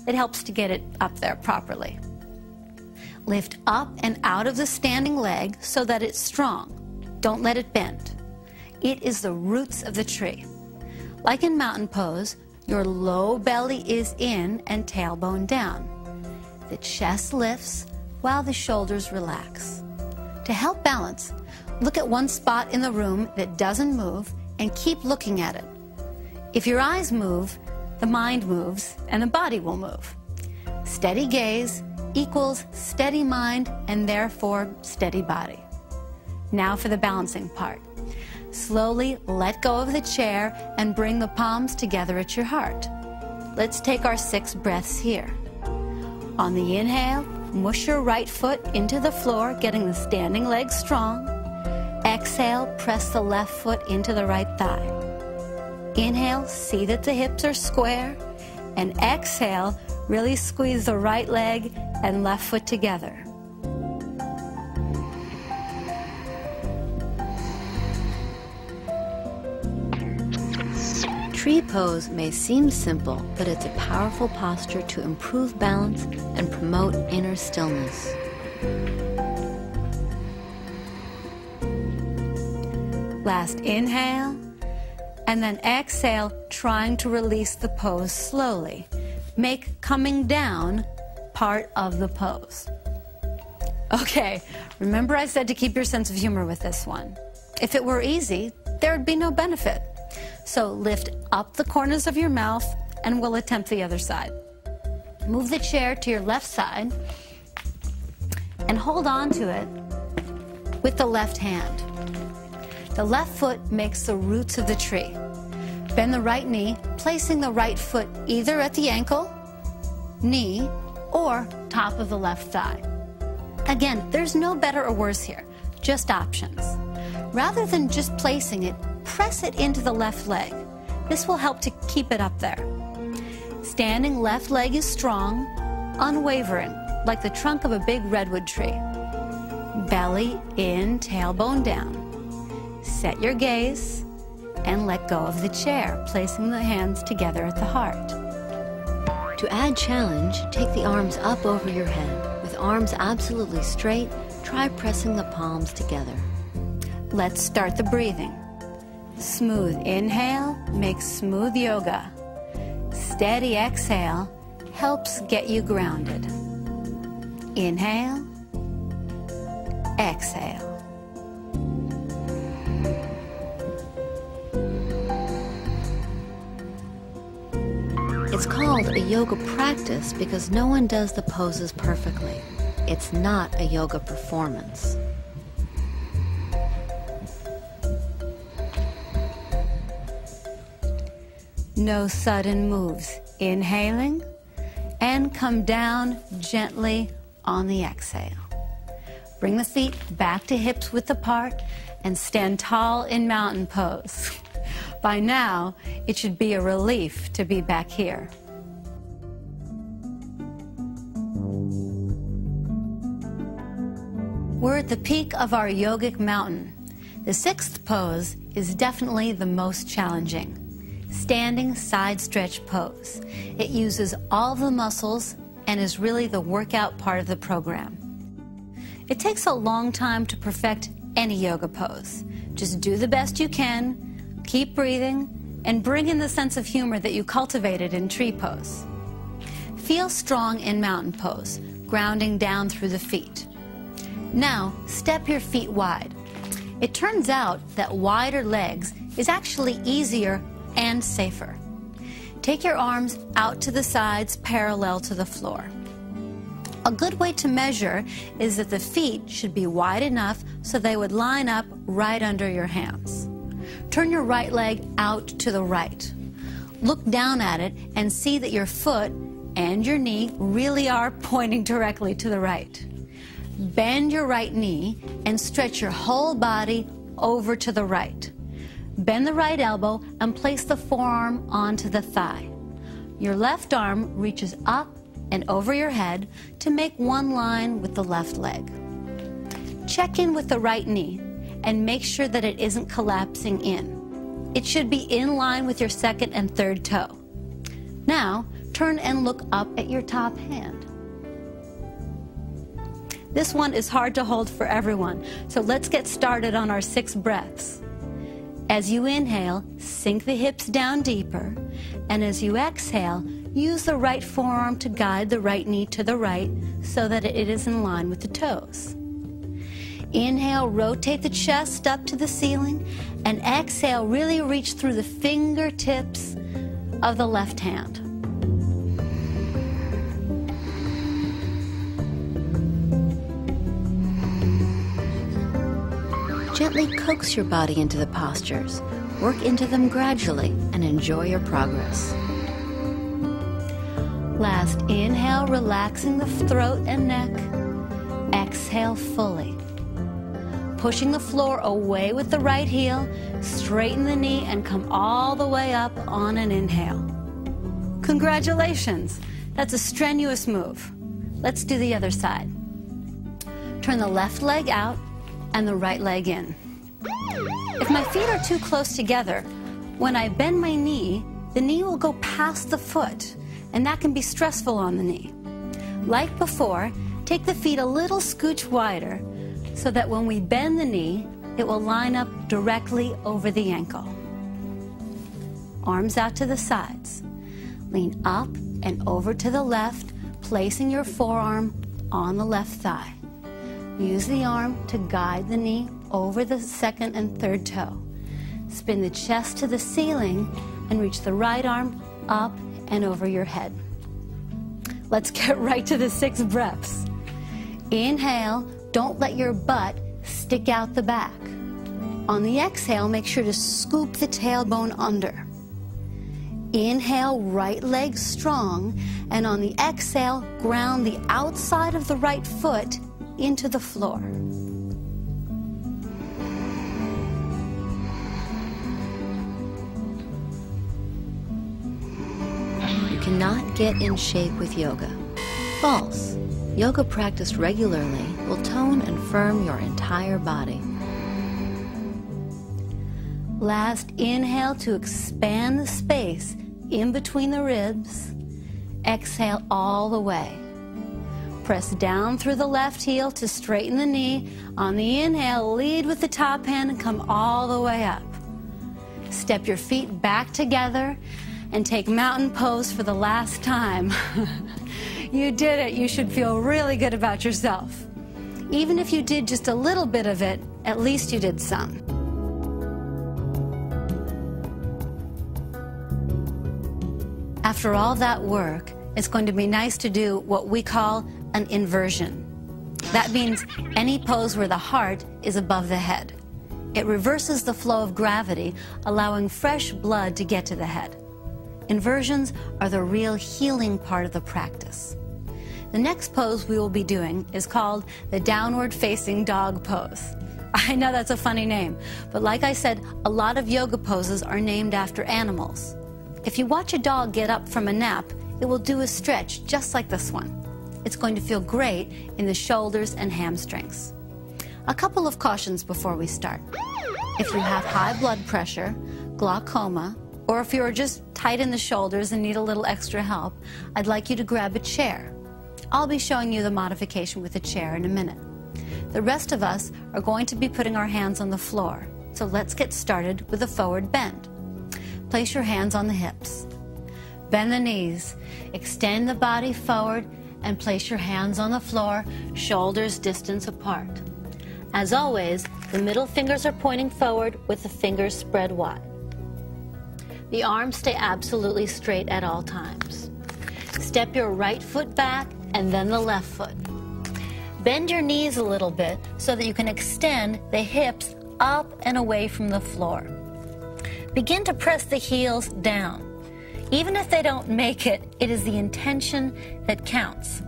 it helps to get it up there properly. Lift up and out of the standing leg so that it's strong. Don't let it bend. It is the roots of the tree. Like in mountain pose, your low belly is in and tailbone down. The chest lifts while the shoulders relax. To help balance, look at one spot in the room that doesn't move and keep looking at it. If your eyes move, the mind moves and the body will move. Steady gaze equals steady mind and therefore steady body. Now for the balancing part. Slowly let go of the chair and bring the palms together at your heart. Let's take our 6 breaths here. On the inhale, mush your right foot into the floor, getting the standing leg strong. Exhale, press the left foot into the right thigh. Inhale, see that the hips are square. And exhale, really squeeze the right leg and left foot together. Tree pose may seem simple, but it's a powerful posture to improve balance and promote inner stillness. Last inhale, and then exhale, trying to release the pose slowly. Make coming down part of the pose. Okay, remember I said to keep your sense of humor with this one. If it were easy, there would be no benefit. So lift up the corners of your mouth and we'll attempt the other side. Move the chair to your left side and hold on to it with the left hand. The left foot makes the roots of the tree. Bend the right knee, placing the right foot either at the ankle, knee, or top of the left thigh. Again, there's no better or worse here, just options. Rather than just placing it, press it into the left leg. This will help to keep it up there. Standing left leg is strong, unwavering, like the trunk of a big redwood tree. Belly in, tailbone down. Set your gaze and let go of the chair, placing the hands together at the heart. To add challenge, take the arms up over your head. With arms absolutely straight, try pressing the palms together. Let's start the breathing. Smooth inhale makes smooth yoga. Steady exhale helps get you grounded. Inhale, exhale. It's called a yoga practice because no one does the poses perfectly. It's not a yoga performance. No sudden moves. Inhaling and come down gently on the exhale. Bring the feet back to hips width apart and stand tall in mountain pose. By now, it should be a relief to be back here. We're at the peak of our yogic mountain. The 6th pose is definitely the most challenging. Standing side stretch pose. It uses all the muscles and is really the workout part of the program. It takes a long time to perfect any yoga pose. Just do the best you can, keep breathing, and bring in the sense of humor that you cultivated in tree pose. Feel strong in mountain pose, grounding down through the feet. Now, step your feet wide. It turns out that wider legs is actually easier and safer. Take your arms out to the sides parallel to the floor. A good way to measure is that the feet should be wide enough so they would line up right under your hands. Turn your right leg out to the right. Look down at it and see that your foot and your knee really are pointing directly to the right. Bend your right knee and stretch your whole body over to the right. Bend the right elbow and place the forearm onto the thigh. Your left arm reaches up and over your head to make one line with the left leg. Check in with the right knee and make sure that it isn't collapsing in. It should be in line with your second and third toe. Now, turn and look up at your top hand. This one is hard to hold for everyone, so let's get started on our 6 breaths. As you inhale, sink the hips down deeper, and as you exhale, use the right forearm to guide the right knee to the right so that it is in line with the toes. Inhale, rotate the chest up to the ceiling, and exhale, really reach through the fingertips of the left hand. Gently coax your body into the postures. Work into them gradually and enjoy your progress. Last inhale, relaxing the throat and neck. Exhale fully. Pushing the floor away with the right heel, straighten the knee and come all the way up on an inhale. Congratulations! That's a strenuous move. Let's do the other side. Turn the left leg out and the right leg in. If my feet are too close together, when I bend my knee, the knee will go past the foot, and that can be stressful on the knee. Like before, take the feet a little scooch wider so that when we bend the knee, it will line up directly over the ankle. Arms out to the sides. Lean up and over to the left, placing your forearm on the left thigh. Use the arm to guide the knee over the second and third toe. Spin the chest to the ceiling and reach the right arm up and over your head. Let's get right to the 6 breaths. Inhale, don't let your butt stick out the back. On the exhale, make sure to scoop the tailbone under. Inhale, right leg strong, and on the exhale, ground the outside of the right foot into the floor. You cannot get in shape with yoga. False. Yoga practiced regularly will tone and firm your entire body. Last inhale to expand the space in between the ribs. Exhale all the way. Press down through the left heel to straighten the knee. On the inhale, lead with the top hand and come all the way up. Step your feet back together and take mountain pose for the last time. You did it. You should feel really good about yourself. Even if you did just a little bit of it, at least you did some. After all that work, it's going to be nice to do what we call an inversion. That means any pose where the heart is above the head. It reverses the flow of gravity, allowing fresh blood to get to the head. Inversions are the real healing part of the practice. The next pose we will be doing is called the downward facing dog pose. I know that's a funny name, but like I said, a lot of yoga poses are named after animals. If you watch a dog get up from a nap, it will do a stretch just like this one. It's going to feel great in the shoulders and hamstrings. A couple of cautions before we start. If you have high blood pressure, glaucoma, or if you're just tight in the shoulders and need a little extra help, I'd like you to grab a chair. I'll be showing you the modification with a chair in a minute. The rest of us are going to be putting our hands on the floor. So let's get started with a forward bend. Place your hands on the hips. Bend the knees. Extend the body forward and place your hands on the floor, shoulders distance apart. As always, the middle fingers are pointing forward with the fingers spread wide. The arms stay absolutely straight at all times. Step your right foot back and then the left foot. Bend your knees a little bit so that you can extend the hips up and away from the floor. Begin to press the heels down. Even if they don't make it, it is the intention that counts.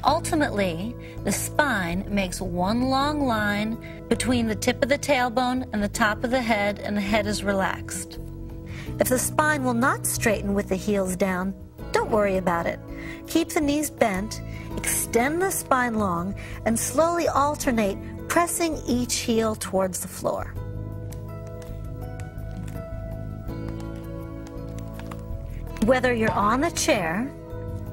Ultimately, the spine makes one long line between the tip of the tailbone and the top of the head, and the head is relaxed. If the spine will not straighten with the heels down, don't worry about it. Keep the knees bent, extend the spine long, and slowly alternate, pressing each heel towards the floor. Whether you're on the chair,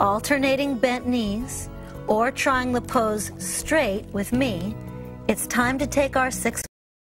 alternating bent knees, or trying the pose straight with me, it's time to take our 6